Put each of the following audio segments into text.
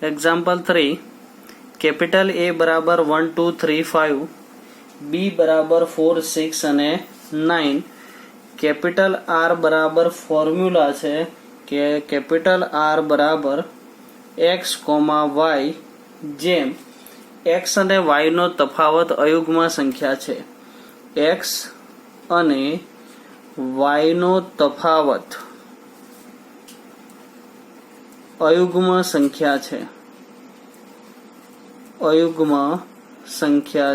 Example 3 capital A बराबर 1 2 3 5 B बराबर 4 6 અને 9 कैपिटल आर बराबर फॉर्म्यूला છે કે कैपिटल आर बराबर x, y જેમ x અને y નો તફાવત અયુગ્મ સંખ્યા છે x અને y નો તફાવત અયુગ્મ સંખ્યા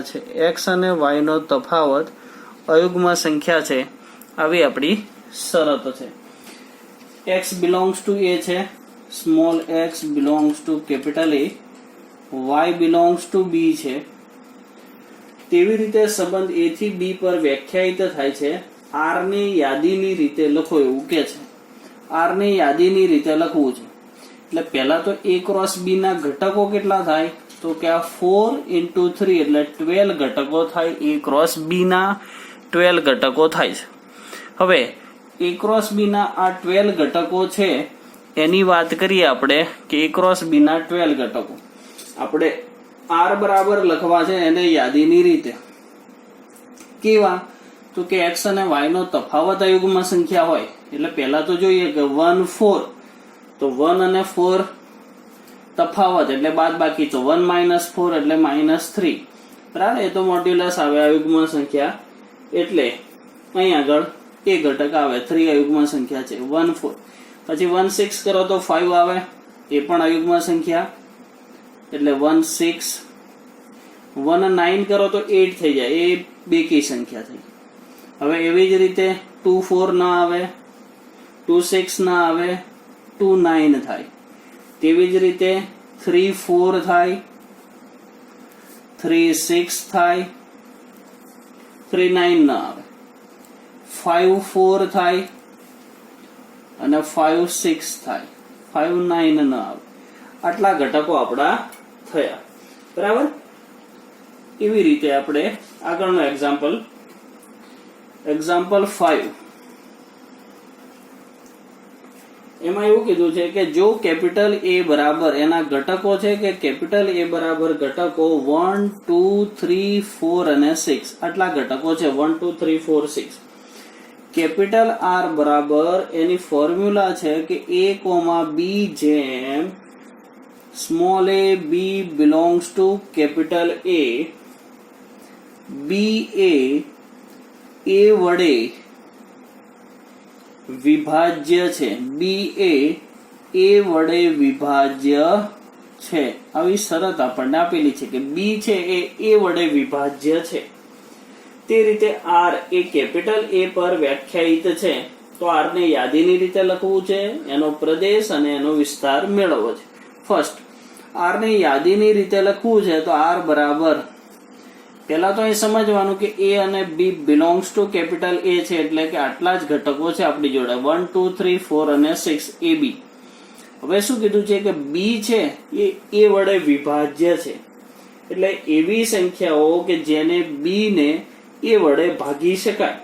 છે x અને y નો તફાવત અયુગ્મ સંખ્યા છે આવી આપણી શરતો છે x belongs to a છે small x belongs to capital A y belongs to b છે તેવી રીતે સંબંધ a થી b પર વ્યાખ્યાયિત થાય છે r ની યાદીની રીતે લખો એવું કે છે r ની યાદીની રીતે લખવું છે એટલે પહેલા તો a ક્રોસ b ના ઘટકો કેટલા થાય તો કે આ 4 into 3 એટલે 12 ઘટકો થાય a ક્રોસ b ના 12 ઘટકો થાય છે હવે a ક્રોસ b ના આ 12 ઘટકો છે એની વાત કરીએ આપણે કે a ક્રોસ b ના 12 ઘટકો આપણે r બરાબર લખવા છે એને યાદીની રીતે કેવા તો કે x અને y નો તફાવત અયુગ્મ સંખ્યા હોય એટલે પહેલા તો જોઈએ કે 1 4 તો 1 અને 4 તફાવત એટલે બાદબાકી તો 1 - 4 એટલે -3 બરાબર એ તો મોડ્યુલસ આવે અયુગ્મ સંખ્યા એટલે અહીં આગળ એ ઘટક આવે 3 અયુગ્મ સંખ્યા છે 1 4 પછી 1 6 કરો તો 5 આવે એ પણ અયુગ્મ સંખ્યા એટલે 1 6 1 9 કરો તો 8 થઈ જાય એ બેકી સંખ્યા થઈ હવે એવી જ રીતે 2 4 ના આવે 2 6 ના આવે 2 9 થાય તેવી જ રીતે 3 4 થાય 3 6 થાય 3 9 ના આવે 5 4 થાય અને 5 6 થાય 5 9 ના આવે આટલા ઘટકો આપણા થયા બરાબર એવી રીતે આપણે આગળનો એક્ઝામ્પલ 5 એમાં એવું કીધું છે કે જો કેપિટલ A બરાબર એના ઘટકો છે કે કેપિટલ A બરાબર ઘટકો 1 2 3 4 અને 6 આટલા ઘટકો છે 1 2 3 4 6 કેપિટલ R બરાબર એની ફોર્મ્યુલા છે કે A, B જેમ small a b belongs to capital A b A a વડે વિભાજ્ય છે b એ a વડે વિભાજ્ય છે આવી શરત આપણને આપેલી છે કે b છે એ a વડે વિભાજ્ય છે તે રીતે r એ કેપિટલ A પર વ્યાખ્યાયિત છે તો r ને યાદીની રીતે લખવું છે એનો પ્રદેશ અને એનો વિસ્તાર મેળવવો છે ફર્સ્ટ r ને યાદીની રીતે લખવું છે તો r બરાબર પહેલા તો અહીં સમજવાનું કે a અને b belongs to capital A છે એટલે કે આટલા જ ઘટકો છે આપણી જોડે 1 2 3 4 અને 6 ab હવે શું કીધું છે કે b છે એ a વડે વિભાજ્ય છે એટલે એવી સંખ્યાઓ કે જેને b ને a વડે ભાગી શકાય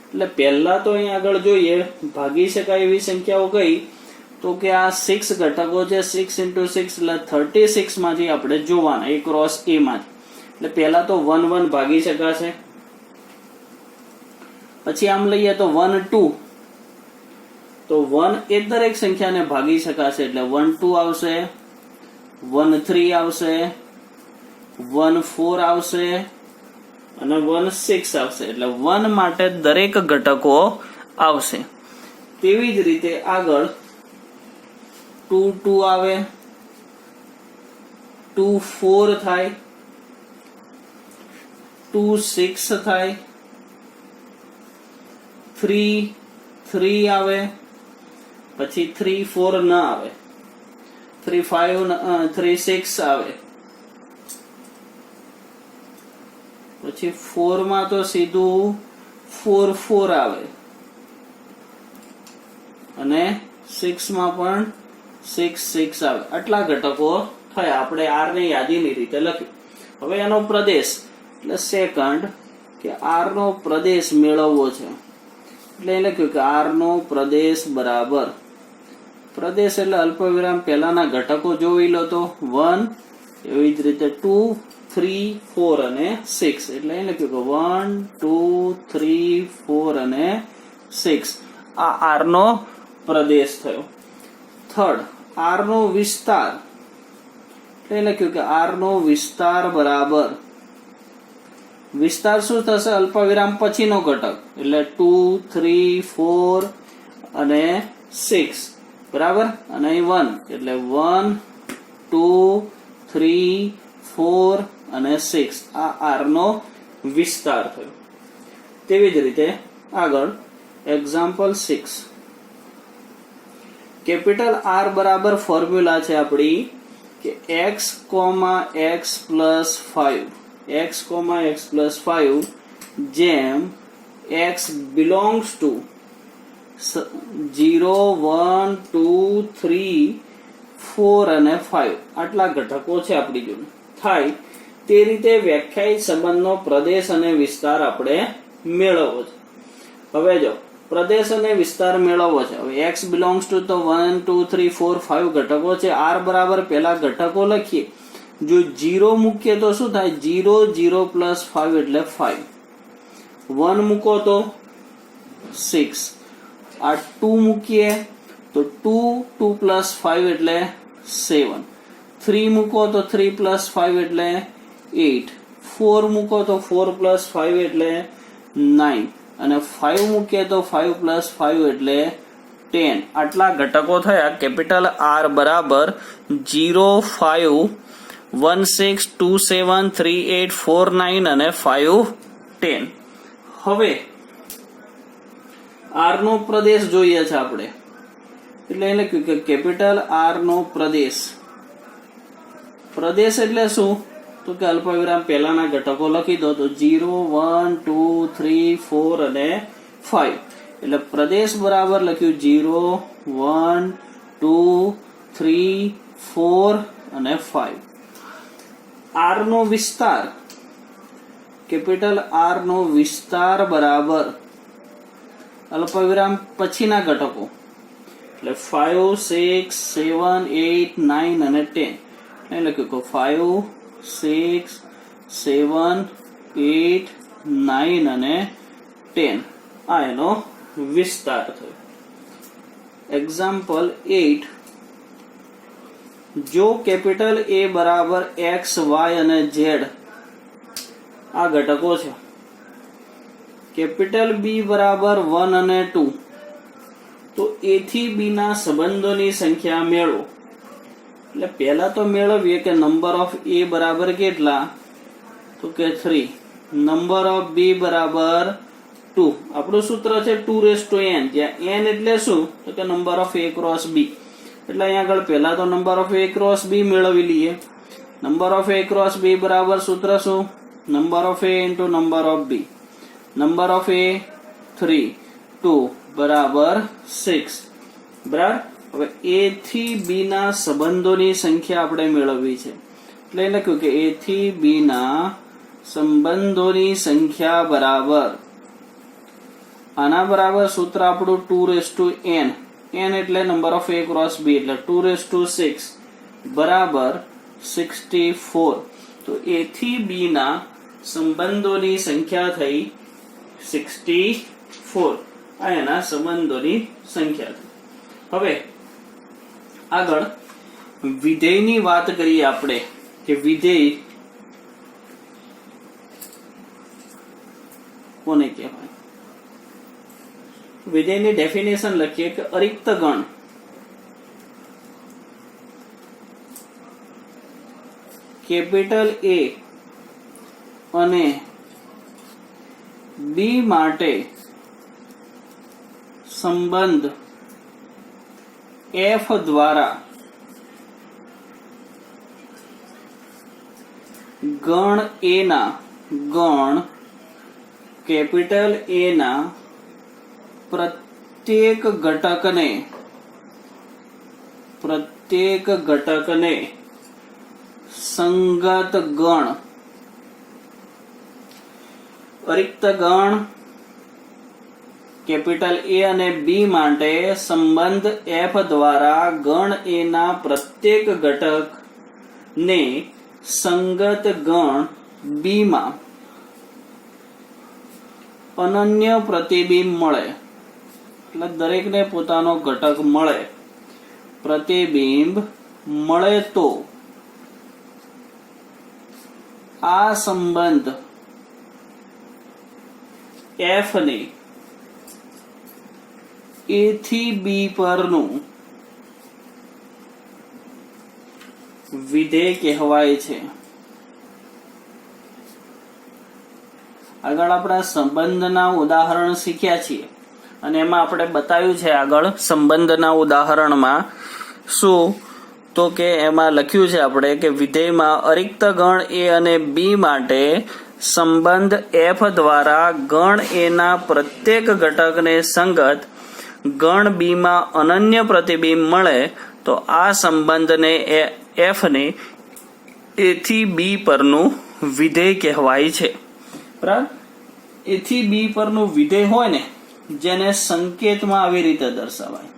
એટલે પહેલા તો અહીં આગળ જોઈએ ભાગી શકાય એવી સંખ્યાઓ કઈ તો કે આ 6 ઘટકો છે 6 into 6 એટલે 36 માંથી આપણે જોવાના a ક્રોસ a માંથી એટલે પહેલા તો 1 1 ભાગી શકાશે પછી આમ લઈએ તો 1 2 તો 1 એ દરેક સંખ્યાને ભાગી શકાશે એટલે 1 2 આવશે 1 3 આવશે 1 4 આવશે અને 1 6 આવશે એટલે 1 માટે દરેક ઘટકો આવશે તેવી જ રીતે આગળ 2 2 આવે 2 4 થાય 2 6 થાય 3 3 આવે પછી 3 4 ના આવે 3 5 3 6 આવે પછી 4 માં તો સીધું 4 4 આવે અને 6 માં પણ 6 6 આવે આટલા ઘટકો થયા આપણે r ને યાદીની રીતે લખ્યું હવે એનો પ્રદેશ એટલે સેકન્ડ કે r નો પ્રદેશ મેળવવો છે એટલે એ લખ્યું કે r નો પ્રદેશ બરાબર પ્રદેશ એટલે અલ્પવિરામ પહેલાના ઘટકો જોઈ લો તો 1, એવી જ રીતે 2, 3, 4 અને 6. એટલે એ લખ્યું કે 1, 2, 3, 4 અને 6. આ આર નો પ્રદેશ થયો. થર્ડ, આર નો વિસ્તાર એટલે લખ્યું કે આર નો વિસ્તાર બરાબર, વિસ્તાર શું થશે? અલ્પવિરામ પછીનો ઘટક એટલે 2, 3, 4 અને 6 બરાબર, અને 1 એટલે 1, 2, 3, 4 અને 6. આ આર નો વિસ્તાર થયો. તેવી જ રીતે આગળ એક્ઝામ્પલ 6. કેપિટલ આર બરાબર ફોર્મ્યુલા છે આપણી કે x, x plus 5, x, x plus 5 જેમ x belongs to 0, 1, 2, 3, 4 અને 5 આટલા ઘટકો છે આપણી જોડે થાય તે રીતે વ્યાખ્યાયિત સંબંધનો પ્રદેશ અને વિસ્તાર આપણે મેળવવો છે. હવે જો પ્રદેશ અને વિસ્તાર મેળવવો છે. હવે x belongs to તો 1, 2, 3, 4, 5 ઘટકો છે. r બરાબર પહેલા ઘટકો લખીએ. જો 0 મૂકીએ તો શું થાય? 0, 0 પ્લસ 5 એટલે 5. 1 મૂકો તો 6. આ 2 મૂકીએ તો 2, 2 પ્લસ 5 એટલે 7. 3 મૂકો તો 3 પ્લસ 5 એટલે 8. 4 મૂકો તો 4 પ્લસ 5 એટલે 9. અને 5 મૂકીએ તો 5 પ્લસ 5 એટલે 10. આટલા ઘટકો થયા. કેપિટલ આર બરાબર 0, 5, 1, 6, 2, 7, 3, 8, 4, 9 અને 5, 10. હવે આર નો પ્રદેશ જોઈએ છે આપણે, એટલે એને લખ્યું કે કેપિટલ આર નો પ્રદેશ. પ્રદેશ એટલે શું? તો કે અલ્પવિરામ પહેલાના ઘટકો લખી દો તો 0, 1, 2, 3, 4 અને 5. એટલે પ્રદેશ બરાબર લખ્યું 0, 1, 2, 3, 4 અને 5. આર નો વિસ્તાર, કેપિટલ આર નો વિસ્તાર બરાબર અલ્પવિરામ પછીના ઘટકો એટલે 5, 6, 7, 8, 9 અને 10. એ લખ્યું કે 5, 6, 7, 8, 9 અને 10. આ એનો વિસ્તાર થયો. એક્ઝામ્પલ 8. જો કેપિટલ A બરાબર x, y અને z આ ઘટકો છે, કેપિટલ B બરાબર 1 અને 2, તો A થી B ના સંબંધોની સંખ્યા મેળવો. એટલે પહેલા તો મેળવીએ કે નંબર ઓફ A બરાબર કેટલા? તો કે 3. નંબર ઓફ B બરાબર 2. આપણું સૂત્ર છે 2n, જ્યાં n એટલે શું? તો કે number of A cross B. એટલે અહીંયા આગળ પહેલા તો number of A cross B મેળવી લઈએ. Number of A cross B બરાબર સૂત્ર શું? Number of A into number of B. Number of A 3, 2 બરાબર 6 બરાબર. હવે A થી B ના સંબંધોની સંખ્યા આપણે મેળવવી છે, એટલે લખ્યું કે A થી B ના સંબંધોની સંખ્યા બરાબર આના બરાબર સૂત્ર આપણું 2n. n એટલે number of A cross B એટલે 2/6 બરાબર 64. તો A થી B ના સંબંધોની સંખ્યા થઈ 64. આ એના સંબંધોની સંખ્યા થઈ. હવે આગળ વિધેયની વાત કરીએ આપણે કે વિધેય કોને કહેવાય. વિધેયની ડેફિનેશન લખીએ કે અરિક્ત ગણ કેપિટલ A અને B માટે સંબંધ F દ્વારા ગણ A ના ગણ કેપિટલ A ના પ્રત્યેક ઘટકને સંગત ગણ અરિક્ત ગણ કેપિટલ એ અને બી માટે સંબંધ એફ દ્વારા ગણ એ ના પ્રત્યેક ઘટક ને સંગત ગણ બી માં અનન્ય પ્રતિબિંબ મળે, એટલે દરેકને પોતાનો ઘટક મળે, પ્રતિબિંબ મળે તો આ સંબંધ એફ ને એ થી બી પરનું વિધેય કહેવાય છે. આગળ આપણે સંબંધના ઉદાહરણ શીખ્યા છીએ અને એમાં આપણે બતાવ્યું છે આગળ સંબંધના ઉદાહરણમાં શું તો કે એમાં લખ્યું છે આપણે કે વિધેયમાં અરિક્ત ગણ એ અને બી માટે સંબંધ એફ દ્વારા ગણ એ ના પ્રત્યેક ઘટકને સંગત ગણ બી માં અનન્ય પ્રતિબિંબ મળે તો આ સંબંધને એફ ને એ થી બી પરનું વિધેય કહેવાય છે. બરાબર, એ થી બી પરનું વિધેય હોય ને જેને સંકેતમાં આવી રીતે દર્શાવાય,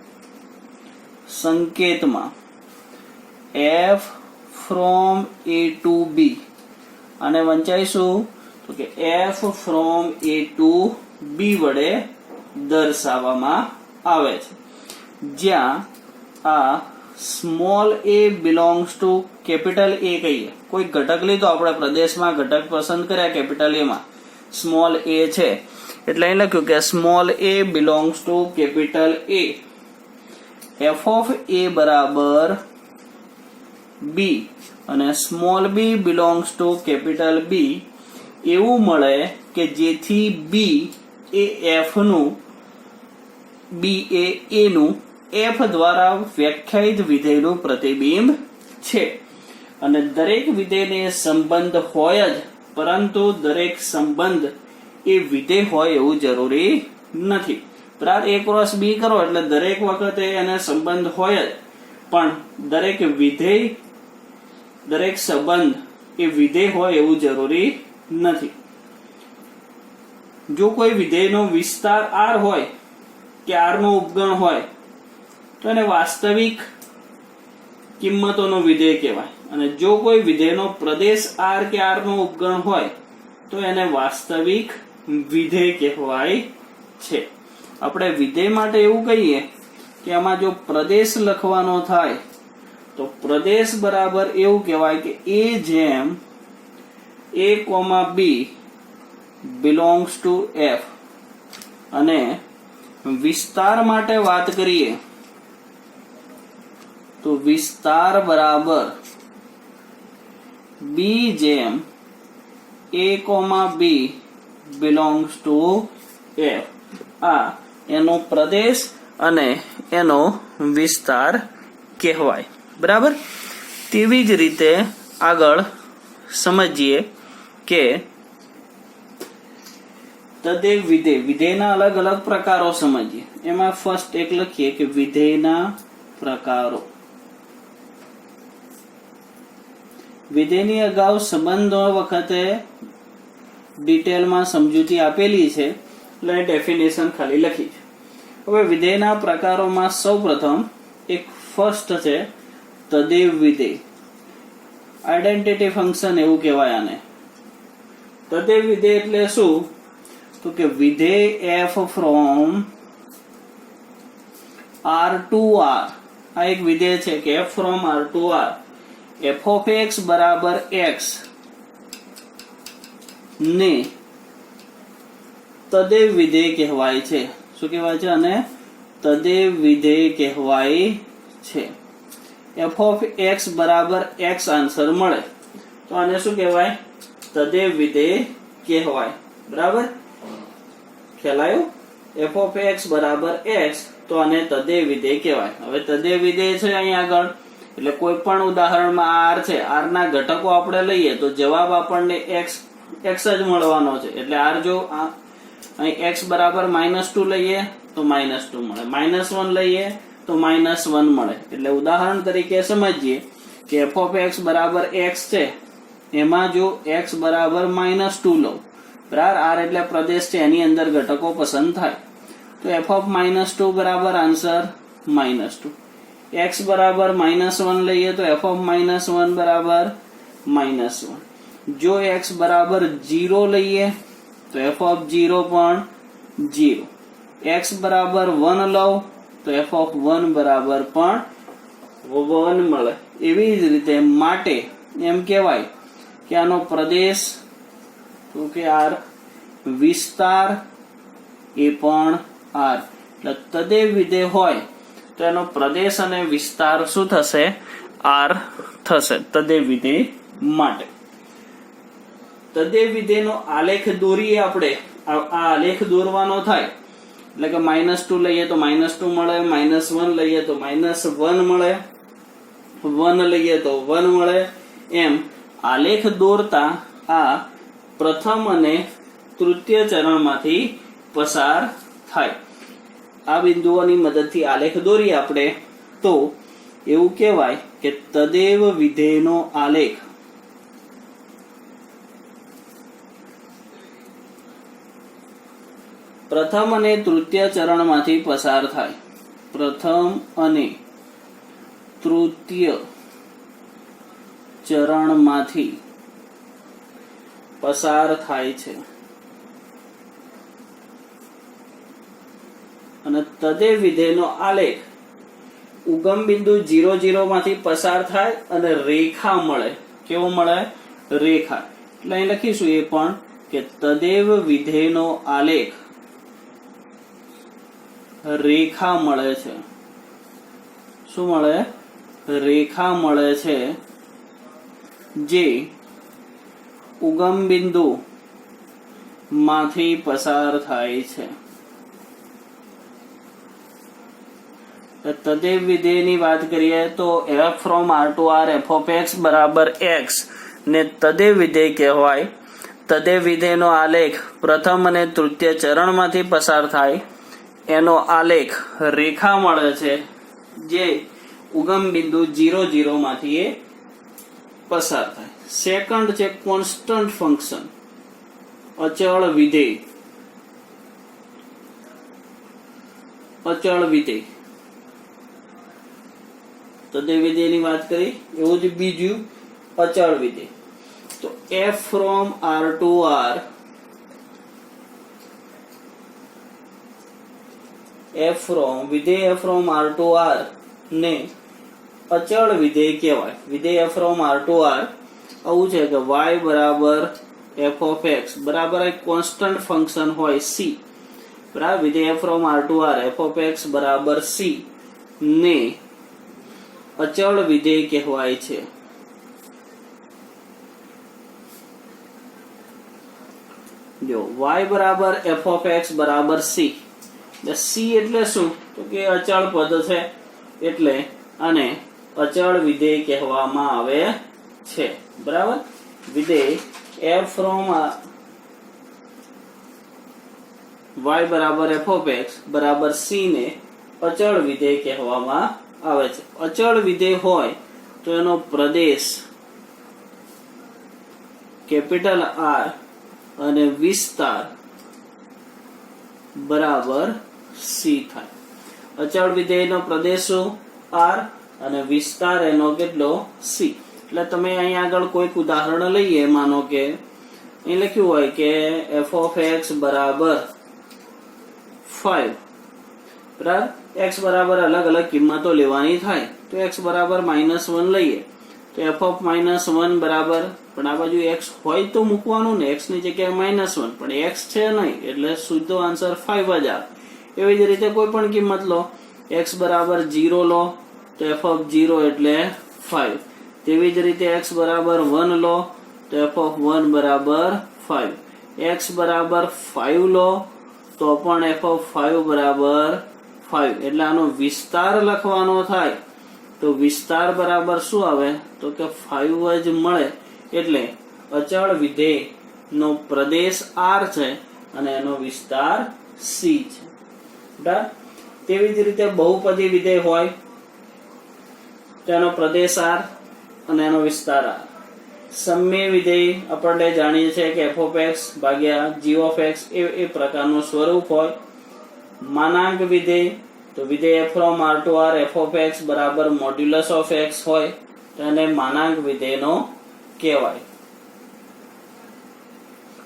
સંકેતમાં એફ ફ્રોમ એ ટુ બી, અને વંચાઈશું તો કે એફ ફ્રોમ એ ટુ બી વડે દર્શાવવામાં આવે છે, જ્યાં આ small A belongs to capital એ કહીએ. કોઈ ઘટક લીધો આપણે પ્રદેશમાં ઘટક પસંદ કર્યા કેપિટલ એ માં, સ્મોલ એ છે એટલે અહીં લખ્યું કે small A belongs to capital A, F of A બરાબર બી અને small B belongs to capital B એવું મળે કે જેથી બી એ એફ નું, બી એ એ નું એફ દ્વારા વ્યાખ્યાયિત વિધેયનું પ્રતિબિંબ છે. અને દરેક વિધેયને સંબંધ હોય જ, પરંતુ દરેક સંબંધ એ વિધેય હોય એવું જરૂરી નથી. બરાબર, એ ક્રોસ બી કરો એટલે દરેક વખતે એને સંબંધ હોય જ, પણ દરેક વિધેય, દરેક સંબંધ એ વિધેય હોય એવું જરૂરી નથી. જો કોઈ વિધેયનો વિસ્તાર આર હોય કે આર નો ઉપગણ હોય તો એને વાસ્તવિક કિંમતોનો વિધેય કહેવાય, અને જો કોઈ વિધેયનો પ્રદેશ આર કે આર નો ઉપગણ હોય તો એને વાસ્તવિક વિધેય કહેવાય છે. આપણે વિધેય માટે એવું કહીએ કે આમાં જો પ્રદેશ લખવાનો થાય તો પ્રદેશ બરાબર એવું કહેવાય કે એ જેમ a, b belongs to f, અને વિસ્તાર માટે વાત કરીએ તો વિસ્તાર બરાબર b જેમ a, b belongs to f. આ એનો પ્રદેશ અને એનો વિસ્તાર કહેવાય. બરાબર, તેવી જ રીતે આગળ સમજીએ કે તદેવ વિધેય, વિધેયના અલગ અલગ પ્રકારો સમજીએ. એમાં ફર્સ્ટ એક લખીએ કે વિધેયના પ્રકારો. વિધેયની અગાઉ સંબંધો વખતે ડિટેલમાં સમજૂતી આપેલી છે એટલે ડેફિનેશન ખાલી લખી છે. હવે વિધેયના પ્રકારોમાં સૌપ્રથમ એક ફર્સ્ટ છે તદેવ વિધેય, આઈડેન્ટિટી ફંક્શન એવું કહેવાય આને. તદેવ વિધેય એટલે શું તો કે વિધેય f from R to R, આ એક વિધેય છે કે f from R to R f of x બરાબર એક્સ ને તદેવ વિધેય કહેવાય છે. શું કહેવાય છે? અને તદેવ વિધેય કહેવાય છે. એફ ઓફ એક્સ બરાબર એક્સ આન્સર મળે તો આને શું કહેવાય? તદેવ વિધેય કહેવાય. બરાબર, ખ્યાલ? એફ ઓફ એક્સ બરાબર એક્સ તો આને તદેવ વિધેય કહેવાય. હવે તદેવ વિધેય છે અહીં આગળ, એટલે કોઈ પણ ઉદાહરણમાં આર છે, આર ના ઘટકો આપણે લઈએ તો જવાબ આપણને એક્સ જ મળવાનો છે. એટલે આર જો અહીં એક્સ બરાબર -2 લઈએ તો -2 મળે, -1 લઈએ તો -1 મળે. એટલે ઉદાહરણ તરીકે સમજીએ કે એફ ઓફ એક્સ બરાબર એક્સ છે, એમાં જો એક્સ બરાબર -2 લઉં, બરાબર, આર એટલે પ્રદેશ છે, એની અંદર ઘટકો પસંદ થાય તો f of -2 બરાબર આન્સર -2. x બરાબર -1 લઈએ તો f of -1 બરાબર -1. જો x બરાબર 0 લઈએ તો f of 0 પણ 0. x બરાબર 1 લઉં તો f of 1 બરાબર પણ 1 મળે. એવી જ રીતે માટે એમ કહેવાય કે આનો પ્રદેશ તો કે r, વિસ્તાર એ પણ r. એટલે તદેવ વિધેય હોય તો એનો પ્રદેશ અને વિસ્તાર શું થશે? r થશે તદેવ વિધેય માટે. તદેવ વિધેયનો આલેખ દોરીએ આપણે. આ આલેખ દોરવાનો થાય એટલે કે -2 લઈએ તો -2 મળે, -1 લઈએ તો -1 મળે, 1 લઈએ તો 1 મળે. એમ આલેખ દોરતા આ પ્રથમ અને તૃતીય ચરણમાંથી પસાર થાય. આ બિંદુઓની મદદથી આલેખ દોરીએ આપણે તો એવું કહેવાય કે તદેવ વિધેયનો આલેખ પ્રથમ અને તૃતીય ચરણમાંથી પસાર થાય. પ્રથમ અને તૃતીય ચરણમાંથી પસાર થાય છે. અને તદેવ વિધેયનો આલેખ ઉગમ બિંદુ 0,0 માંથી પસાર થાય અને રેખા મળે. કેવો મળે? રેખા. એટલે અહીં લખીશું એ પણ કે તદેવ વિધેયનો આલેખ રેખા મળે છે. શું મળે? રેખા મળે છે જે ઉગમ બિંદુ માંથી પસાર થાય છે. તદેવ વિધેયની વાત કરીએ તો f from r to r f of x બરાબર x ને તદેવ વિધેય કહેવાય. તદેવ વિધેયનો આલેખ પ્રથમ અને તૃતીય ચરણમાંથી પસાર થાય. એનો આલેખ રેખા મળે છે જે ઉગમ બિંદુ 0,0 માંથી એ પસાર થાય. સેકન્ડ છે કોન્સ્ટન્ટ ફંક્શન, અચળ વિધેય. અચળ વિધેય તદેવ વિધેયની વાત કરી એવું જ બીજું અચળ વિધેય. તો f from r to r વિધેય f from r to r ને અચળ વિધેય કહેવાય. વિધેય f from r to r આવું છે કે y બરાબર f of x બરાબર એક કોન્સ્ટન્ટ ફંક્શન હોય c. બરાબર. વિધેય f from r to r f of x બરાબર c ને અચળ વિધેય કહેવાય છે. જો y બરાબર f of x બરાબર c. c એટલે શું? તો કે અચળ પદ છે એટલે આને અચળ વિધેય કહેવામાં આવે છે. બરાબર. વિધેય f from y બરાબર f of x બરાબર c ને અચળ વિધેય કહેવામાં આવે છે. અચળ વિધેય હોય તો એનો પ્રદેશ કેપિટલ R અને વિસ્તાર બરાબર c થાય. અચળ વિધેયનો પ્રદેશ R અને વિસ્તાર એનો કેટલો? c. એટલે તમે અહીં આગળ કોઈક ઉદાહરણ લઈએ. માનો કે અહીં લખ્યું હોય કે f of x બરાબર 5. બરાબર. x બરાબર અલગ અલગ કિંમતો લેવાની થાય તો x બરાબર -1 લઈએ તો f of -1 બરાબર, પણ આ બાજુ x હોય તો મૂકવાનું ને, x ની જગ્યાએ -1, પણ x છે નહીં એટલે સીધો આન્સર 5 જ આવે. એવી જ રીતે કોઈ પણ કિંમત લો, x બરાબર 0 લો તો f of 0 એટલે 5. તેવી જ રીતે x બરાબર 1 લો તો f of 1 બરાબર 5. x બરાબર 5 લો તો પણ f of 5 બરાબર 5. એટલે આનો વિસ્તાર લખવાનો થાય તો વિસ્તાર બરાબર શું આવે? તો કે 5 જ મળે. એટલે અચળ વિધેય નો પ્રદેશ r છે અને એનો વિસ્તાર c છે. બરાબર. તેવી જ રીતે બહુપદી વિધેય હોય તો એનો પ્રદેશ r અને એનો વિસ્તાર r. સમય વિધેય આપણે જાણીએ છીએ કે f of x ભાગ્યા g of x એ પ્રકારનું સ્વરૂપ હોય. માનાંક વિધેય, તો વિધેય f from r to r f of x બરાબર મોડ્યુલસ ઓફ x હોય તો એને માનાંક વિધેયનો કહેવાય.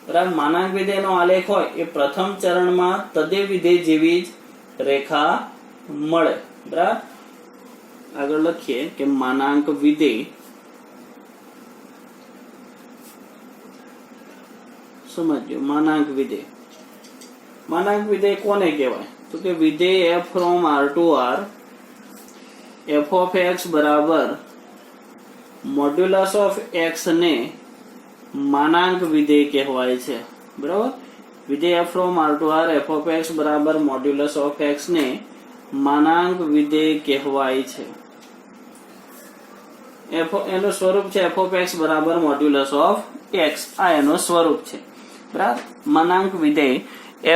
બરાબર. માનાંક વિધેયનો આલેખ હોય એ પ્રથમ ચરણમાં તદે વિધેય જેવી જ રેખા મળે. બરાબર. આગળ લખીએ કે માનાંક વિધેય, સમજો માનાંક વિધેય. માનાંક વિધેય કોને કહેવાય? તો કે વિધેય f from r to r f of x બરાબર મોડ્યુલસ ઓફ x ને માનાંક વિધેય કહેવાય છે. બરાબર. વિધેય f from r to r f of x બરાબર મોડ્યુલસ ઓફ x ને માનાંક વિધેય કહેવાય છે. એનું સ્વરૂપ છે f of x બરાબર મોડ્યુલસ ઓફ x. આ એનું સ્વરૂપ છે. બરાબર. માનાંક વિધેય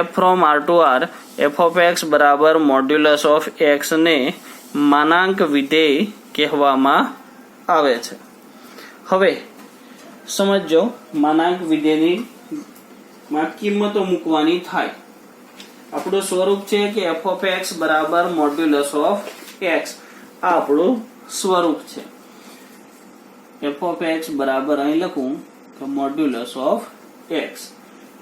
f from r to r f of x બરાબર મોડ્યુલસ ઓફ x ને માનાંક વિધેય કહેવામાં આવે છે. હવે સમજો માનાંક વિધેયની માં કિંમતો મૂકવાની થાય. આપણું સ્વરૂપ છે કે f of x બરાબર મોડ્યુલસ ઓફ x. આ આપણું સ્વરૂપ છે. f of x બરાબર અહીં લખું કે મોડ્યુલસ ઓફ x.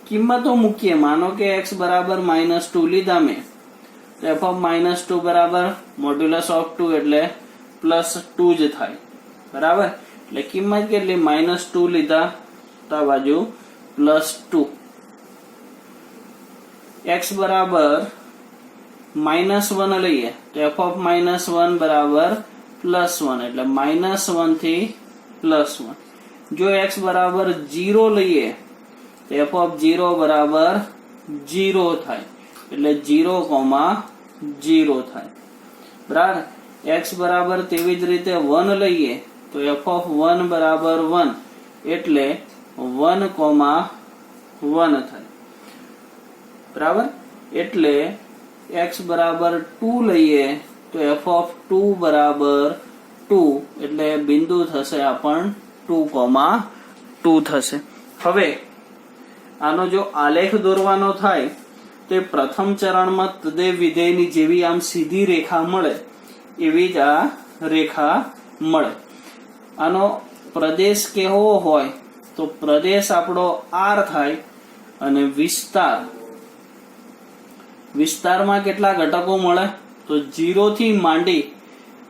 કિંમતો મૂકીએ. માનો કે x બરાબર -2 લીધા મેં, તો f of -2 બરાબર મોડ્યુલસ ઓફ 2 એટલે +2 જ થાય. બરાબર. એટલે કિંમત કેટલી? -2 લીધા તો આ બાજુ +2. x બરાબર -1 લઈએ તો f of -1 બરાબર +1 એટલે -1 થી +1. જો x બરાબર 0 લઈએ તો f of 0 બરાબર 0 થાય એટલે 0,0 થાય. બરાબર. x બરાબર તેવી જ રીતે 1 લઈએ તો f of 1 બરાબર 1 એટલે 1,1 થાય. બરાબર. એટલે x બરાબર 2 લઈએ તો f of 2 બરાબર 2 એટલે બિંદુ થશે આ પણ 2,2 થશે. હવે આનો જો આલેખ દોરવાનો થાય તો પ્રથમ ચરણમાં તદે વિધેયની જેવી આમ સીધી રેખા મળે એવી જ આ રેખા મળે. આનો પ્રદેશ કેવો હોય તો પ્રદેશ આપણો r થાય અને વિસ્તારમાં કેટલા ઘટકો મળે તો 0 થી માંડી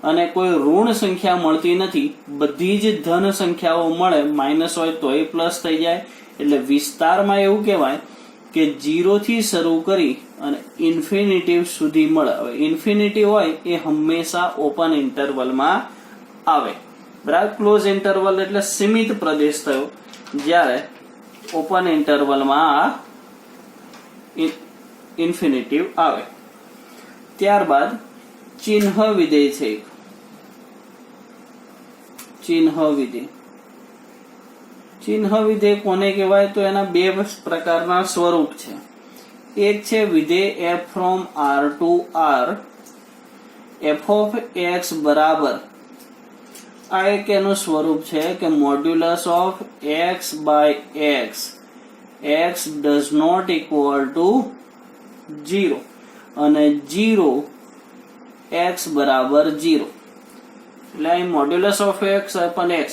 અને કોઈ ઋણ સંખ્યા મળતી નથી. બધી જ ધન સંખ્યાઓ મળે. માઇનસ હોય તોય પ્લસ થઈ જાય. એટલે વિસ્તારમાં એવું કહેવાય કે 0 થી શરૂ કરી અને ઇન્ફિનિટી સુધી મળે. હવે ઇન્ફિનિટી હોય એ હંમેશા ઓપન ઇન્ટરવલમાં આવે. બરાબર. ક્લોઝ ઇન્ટરવલ એટલે સીમિત પ્રદેશ થયો, જ્યારે ઓપન ઇન્ટરવલમાં આ ઇન્ફિનિટી આવે. ત્યારબાદ ચિહ્ન વિધેય છે. ચિહ્ન વિધેય. ચિહ્ન વિધેય કોને કહેવાય તો એના બે પ્રકારના સ્વરૂપ છે. એક છે વિધેય f from r to r f of x બરાબર, આ એક એનું સ્વરૂપ છે કે modulus of x by x x does not equal to 0 અને 0 x બરાબર 0. એટલે અહીં modulus of x upon x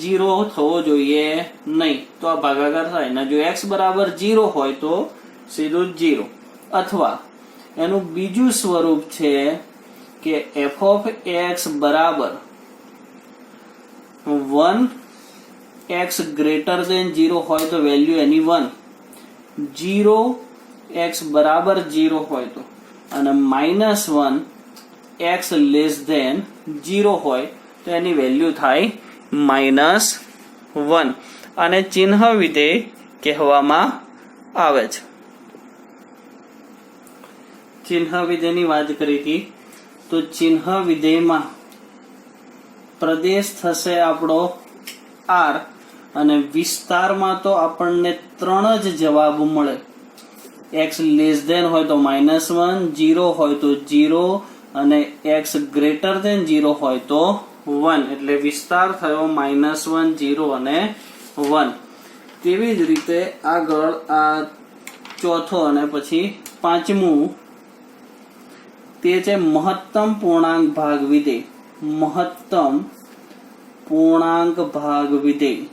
0 થવો જોઈએ નહીં, તો આ ભાગાકાર થાય ને. જો x બરાબર 0 હોય તો સીધું 0. અથવા એનું બીજું સ્વરૂપ છે કે f of x બરાબર 1 x ગ્રેટર દેન 0 હોય તો વેલ્યુ એની 1, 0 x બરાબર 0 હોય તો, અને -1 x લેસ દેન 0 હોય તો એની વેલ્યુ થાય -1. અને ચિહ્ન વિધેય કહેવામાં આવે છે. ચિહ્ન વિધેયની વાત કરી હતી તો ચિહ્ન વિધેયમાં પ્રદેશ થશે આપણો r અને વિસ્તારમાં તો આપણને 3 જ જવાબ મળે. x લેસ દેન હોય તો -1, 0 હોય તો 0 અને x ગ્રેટર દેન 0 હોય તો 1. એટલે વિસ્તાર થયો -1, 0 અને 1. તેવી જ રીતે આગળ આ ચોથો અને પછી પાંચમું તે છે મહત્તમ પૂર્ણાંક ભાગ વિધેય. મહત્તમ પૂર્ણાંક ભાગ વિધેય.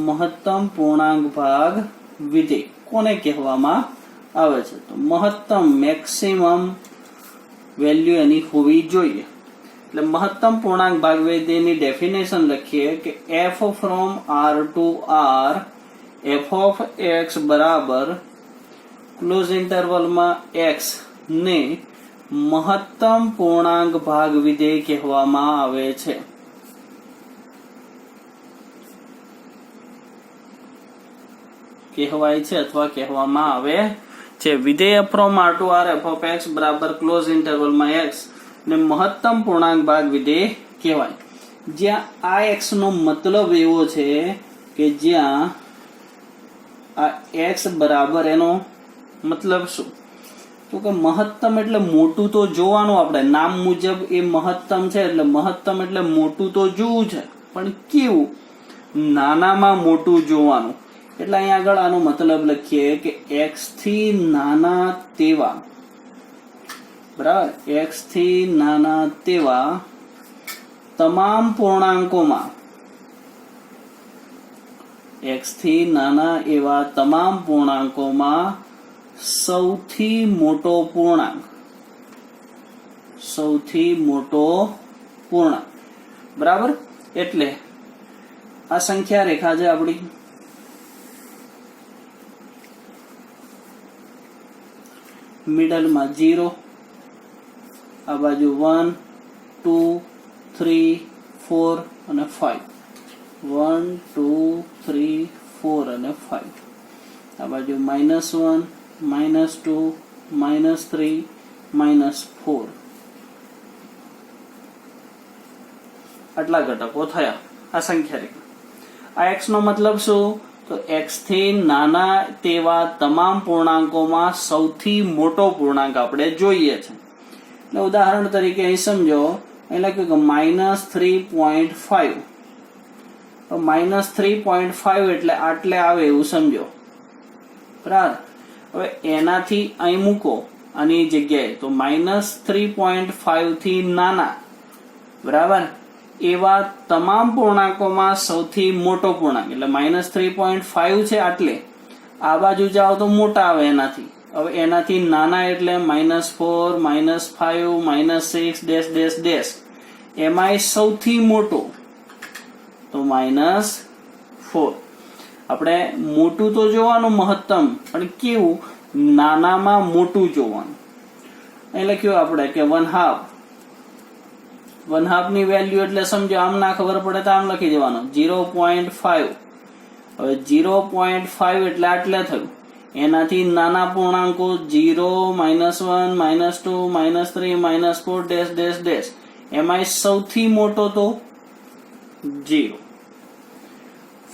મહત્તમ પૂર્ણાંક ભાગ વિધેય કોને કહેવામાં આવે છે? તો મહત્તમ મેક્સિમમ વેલ્યુ એની હોવી જોઈએ. એટલે મહત્તમ પૂર્ણાંક ભાગ વિધેયની ડેફિનેશન લખીએ કે f from r to r f of x બરાબર ક્લોઝ ઇન્ટરવલમાં x ને મહત્તમ પૂર્ણાંક ભાગ વિધેય કહેવામાં આવે છે. કહેવાય છે અથવા કહેવામાં આવે છે. વિધેય from r to r f of x બરાબર ક્લોઝ ઇન્ટરવલમાં x ને મહત્તમ પૂર્ણાંક ભાગ વિધેય કહેવાય. જ્યાં આ x નો મતલબ એવો છે કે જ્યાં આ x બરાબર એનો મતલબ શું? તો કે મહત્તમ એટલે મોટું તો જોવાનું. આપણે નામ મુજબ એ મહત્તમ છે એટલે મહત્તમ એટલે મોટું તો જોવું છે, પણ કેવું? નાનામાં મોટું જોવાનું. એટલે અહીંયા આગળ આનો મતલબ લખીએ કે x થી નાના તેવા, બરાબર, x થી નાના તેવા તમામ પૂર્ણાંકોમાં, x થી નાના એવા તમામ પૂર્ણાંકોમાં સૌથી મોટો પૂર્ણાંક, સૌથી મોટો પૂર્ણાંક, બરાબર. એટલે આ સંખ્યા રેખા છે આપણી. મિડલમાં 0, આ બાજુ 1, 2, 3, 4 અને 5. 1, 2, 3, 4 અને 5. આ બાજુ -1, -2, -3, -4. આટલા ઘટકો થયા આ સંખ્યા રેખા. આ x નો મતલબ શું? તો x થી નાના તેવા તમામ પૂર્ણાંકોમાં સૌથી મોટો પૂર્ણાંક આપણે જોઈએ છે. એટલે ઉદાહરણ તરીકે અહીં સમજો, અહીં લખ્યું કે -3.5. તો -3.5 એટલે આટલે આવે એવું સમજો, બરાબર. હવે એનાથી અહીં મૂકો આની જગ્યાએ, તો -3.5 થી નાના, બરાબર, એવા તમામ પૂર્ણાંકોમાં સૌથી મોટો પૂર્ણાંક એટલે -3.5 છે આટલે. આ બાજુ જાઓ તો મોટા આવે એનાથી. હવે એનાથી નાના એટલે -4, -5, -6 એમાંય સૌથી મોટો તો -4. આપણે મોટું તો જોવાનું મહત્તમ, પણ કેવું? નાનામાં મોટું જોવાનું. અહીં લખ્યું આપણે કે 1/2. 1/2 ની વેલ્યુ એટલે સમજો, આમ ના ખબર પડે તો આમ લખી દેવાનું 0.5. હવે 0.5 એટલે આટલે થયું. એનાથી નાના પૂર્ણાંકો 0, -1, -2, -3, -4 એમાંય સૌથી મોટો તો 0.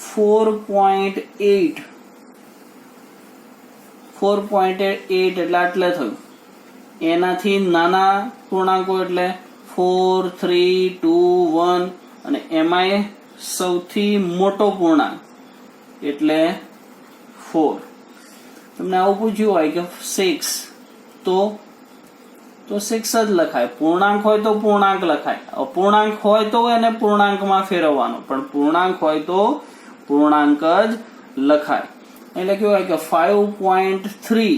4.8 એટલે આટલે થયું. એનાથી નાના પૂર્ણાંકો એટલે 4, 3, 2, 1 અને એમાંય સૌથી મોટો પૂર્ણાંક એટલે 4. તમને આવું પૂછ્યું હોય કે 6, તો 6 જ લખાય. પૂર્ણાંક હોય તો પૂર્ણાંક લખાય. અપૂર્ણાંક હોય તો એને પૂર્ણાંકમાં ફેરવવાનો, પણ પૂર્ણાંક હોય તો પૂર્ણાંક જ લખાય. એટલે કેવું હોય કે 5.3,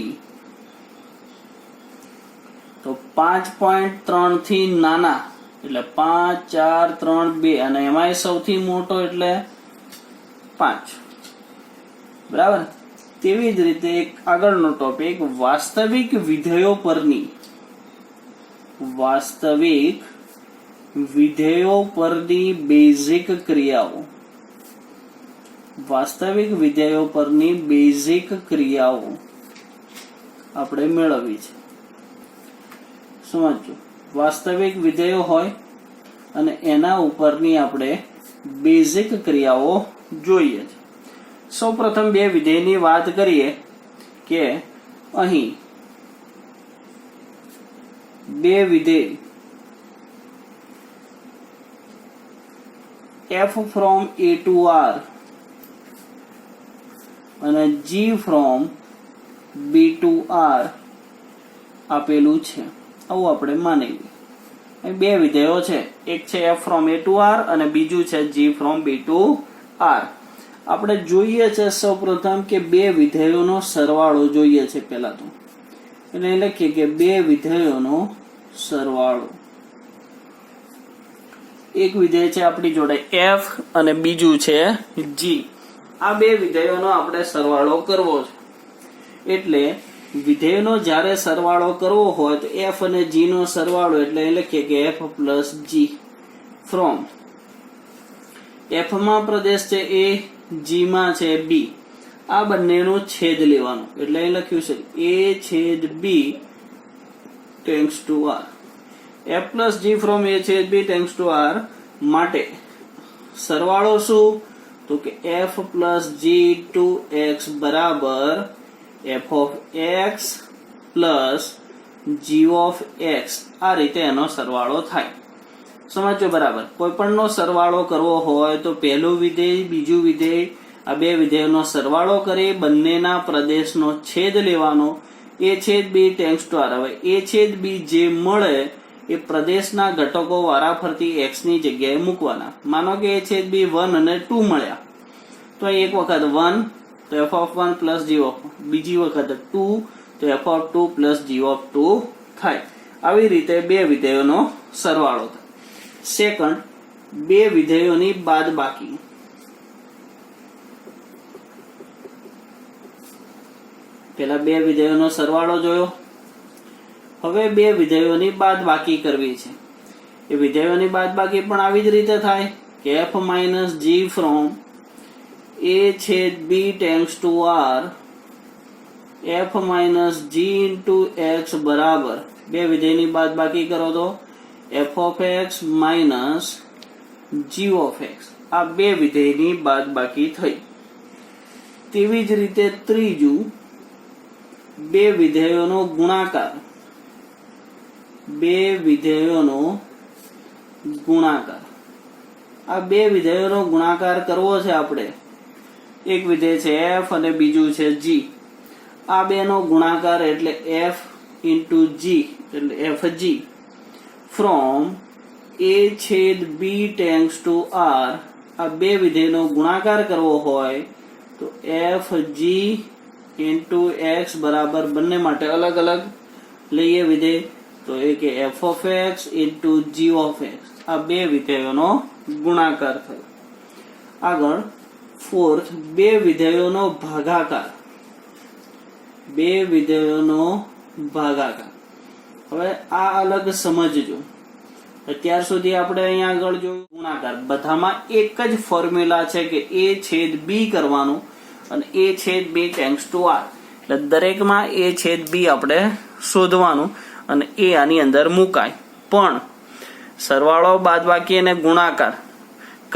તો 5.3 થી નાના એટલે 5, 4, 3, 2 અને એમાંય સૌથી મોટો એટલે 5, બરાબર. તેવી જ રીતે આગળનો ટોપિક વાસ્તવિક વિધેયો પરની, વાસ્તવિક વિધેયો પરની બેઝિક ક્રિયાઓ. વાસ્તવિક વિધેયો પરની બેઝિક ક્રિયાઓ આપણે મેળવવી છે. સમજો, વાસ્તવિક વિધેયો હોય અને એના ઉપરની આપણે બેઝિક ક્રિયાઓ જોઈએ છે. સૌ પ્રથમ બે વિધેયની વાત કરીએ કે અહીં બે વિધેય f from a to r અને g from b to r આપેલું છે, આવું આપણે માની લઈએ. અહીં બે વિધેયો છે, એક છે f from a to r અને બીજું છે g from b to r. આપણે જોઈએ છે સૌપ્રથમ કે બે વિધેયોનો સરવાળો જોઈએ છે. પહેલા તો એટલે લખીએ કે બે વિધેયોનો સરવાળો. એક વિધેય છે આપણી જોડે f અને બીજું છે g. આ બે વિધેયોનો આપણે સરવાળો કરવો છે. એટલે વિધેયનો જ્યારે સરવાળો કરવો હોય તો f અને g નો સરવાળો એટલે લખીએ કે f plus g from f માં પ્રદેશ છે a, g માં છે b. આ બંનેનો છેદ લેવાનો એટલે અહીં લખ્યું છે a છેદ b thanks to r. f plus g from a છેદ b thanks to r માટે સરવાળો શું તો કે f plus g to x બરાબર f of x plus g of x. આ રીતે એનો સરવાળો થાય. સમજો બરાબર. કોઈ પણનો સરવાળો કરવો હોય તો પહેલું વિધેય બીજું વિધેય આ બે વિધેયોનો સરવાળો કરી બંનેના પ્રદેશનો છેદ લેવાનો a છેદ b thanks to r. હવે a છેદ b જે મળે એ પ્રદેશના ઘટકો વારાફરતી x ની જગ્યાએ મૂકવાના. માનો કે a છેદ b 1 અને 2 મળ્યા તો એક વખત 1 તો f of 1 plus g of 1, બીજી વખત 2 તો f of 2 plus g of 2 થાય. આવી રીતે બે વિધેયોનો સરવાળો થાય. સેકન્ડ, બે વિધેયોની બાદબાકી. પેલા બે વિધેયોનો સરવાળો જોયો, હવે બે વિધેયોની બાદબાકી કરવી છે. એ વિધેયોની બાદબાકી પણ આવી જ રીતે થાય કે f minus g from a છેદ b thanks to r f minus g into x બરાબર બે વિધેયની બાદબાકી કરો તો f of x minus g of x. આ બે વિધેયની બાદબાકી થઈ. તેવી જ રીતે ત્રીજું, બે વિધેયોનો ગુણાકાર. બે વિધેયોનો ગુણાકાર. આ બે વિધેયોનો ગુણાકાર કરવો છે આપણે. એક વિધેય છે f અને બીજું છે g. આ બેનો ગુણાકાર એટલે f into g એટલે fg from a છેદ b thanks to r. આ બે વિધેયનો ગુણાકાર કરવો હોય તો fg into x બરાબર બંને માટે અલગ અલગ લઈએ વિધેય તો એ કે f of x into g of x. આ બે વિધેયોનો ગુણાકાર થયો. આગળ ફોર્થ, બે વિધેયોનો ભાગાકાર. બે વિધેયોનો ભાગાકાર. હવે આ અલગ સમજજો. અત્યાર સુધી આપણે અહીંયા આગળ જોયું ગુણાકાર. બધામાં એક જ ફોર્મ્યુલા છે કે a છેદ b કરવાનું અને a છેદ b thanks to r. એટલે દરેકમાં a છેદ b આપણે શોધવાનું અને એ આની અંદર મુકાય. પણ સરવાળો બાદબાકી અને ગુણાકાર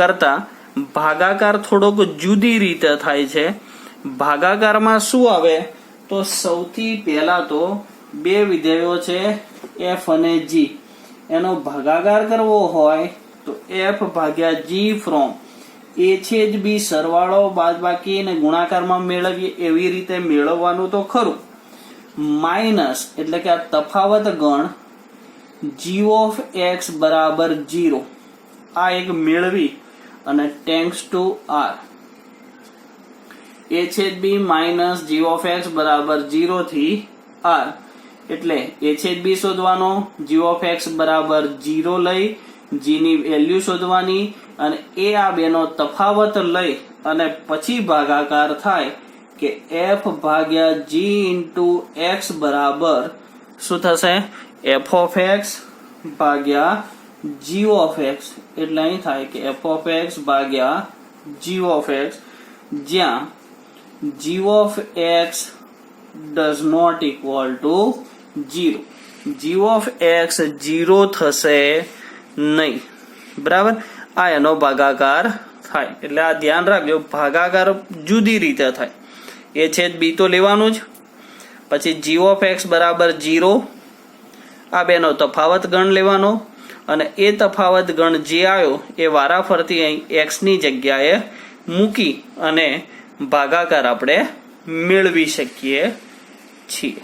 કરતા ભાગાકાર થોડોક જુદી રીતે થાય છે. ભાગાકારમાં શું આવે તો સૌથી પહેલા તો બે વિધેયો છે f અને g. એનો ભાગાકાર કરવો હોય તો f ભાગ્યા g from a છેદ b સરવાળો બાદબાકી અને ગુણાકારમાં મેળવીએ એવી રીતે મેળવવાનું તો ખરું. માઇનસ એટલે કે આ તફાવત ગણ g of x બરાબર 0. આ એક મેળવી અને thanks to r. a છેદ b minus g of x બરાબર 0 થી r. એટલે a છેદ b શોધવાનો, g of x બરાબર 0 લઈ g ની વેલ્યુ શોધવાની અને એ આ બેનો તફાવત લઈ અને પછી ભાગાકાર થાય કે f ભાગ્યા g into x બરાબર શું થશે f of x ભાગ્યા g of x. એટલે અહીં થાય કે f of x ભાગ્યા g of x જ્યાં g of x does not equal to 0. g of x 0 થશે નહીં. બરાબર. આ એનો ભાગાકાર થાય. એટલે આ ધ્યાન રાખજો, ભાગાકાર જુદી રીતે થાય. a છેદ b તો લેવાનું જ, પછી g of x બરાબર 0. આ બેનો તફાવત ગણ લેવાનો અને એ તફાવત ગણ જે આવ્યો એ વારાફરતી અહીં x ની જગ્યાએ મૂકી અને ભાગાકાર આપણે મેળવી શકીએ છીએ.